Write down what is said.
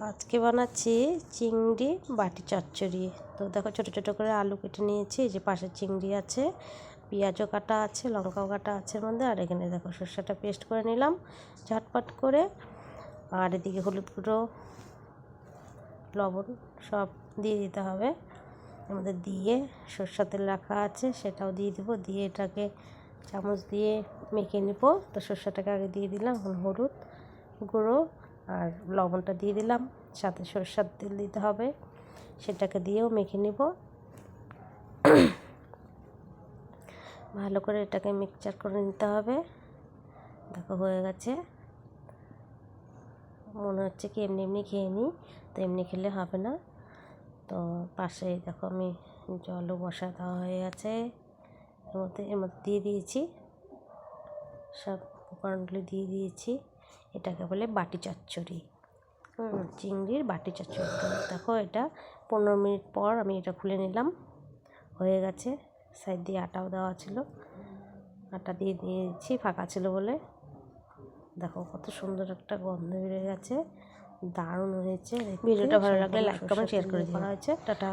আজকে বানাচ্ছি চিংড়ি বাটি চচ্চড়ি। তো দেখো ছোট ছোট করে আলু কেটে নিয়েছি, যে পাশে চিংড়ি আছে, পেঁয়াজও কাটা আছে, লঙ্কাও কাটা আছে এর মধ্যে। আর এখানে দেখো সরষেটা পেস্ট করে নিলাম ঝটপট করে। আর এদিকে হলুদ গুঁড়ো, লবণ সব দিয়ে দিতে হবে এর মধ্যে। দিয়ে সরষের তেল রাখা আছে সেটাও দিয়ে দেবো, দিয়ে এটাকে চামচ দিয়ে মেখে নিব। তো সরষেটাকে আগে দিয়ে দিলাম, হলুদ গুঁড়ো আর লবণটা দিয়ে দিলাম, সাথে সরষের তেল দিতে হবে, সেটাকে দিয়েও মেখে নিব। ভালো করে এটাকে মিক্সচার করে নিতে হবে। দেখো হয়ে গেছে, মনে হচ্ছে কি এমনি এমনি খেয়ে নিই, তো এমনি খেলে হবে না। তো পাশে দেখো আমি জলও বসা দেওয়া হয়ে গেছে, এর মধ্যে দিয়ে দিয়েছি সব উপকরণগুলো দিয়ে দিয়েছি। এটাকে বলে বাটি চচ্চড়ি, চিংড়ির বাটি চচ্চড়ি। তো দেখো এটা 15 মিনিট পর আমি এটা খুলে নিলাম, হয়ে গেছে। সাইড দিয়ে আটাও দেওয়া ছিল, আটা দিয়ে দিয়েছি ফাঁকা ছিল বলে। দেখো কত সুন্দর একটা গন্ধ বেরিয়ে গেছে, দারুণ হয়েছে। ভিডিওটা ভালো লাগলে লাইক কমেন্ট শেয়ার করে দিও। টাটা।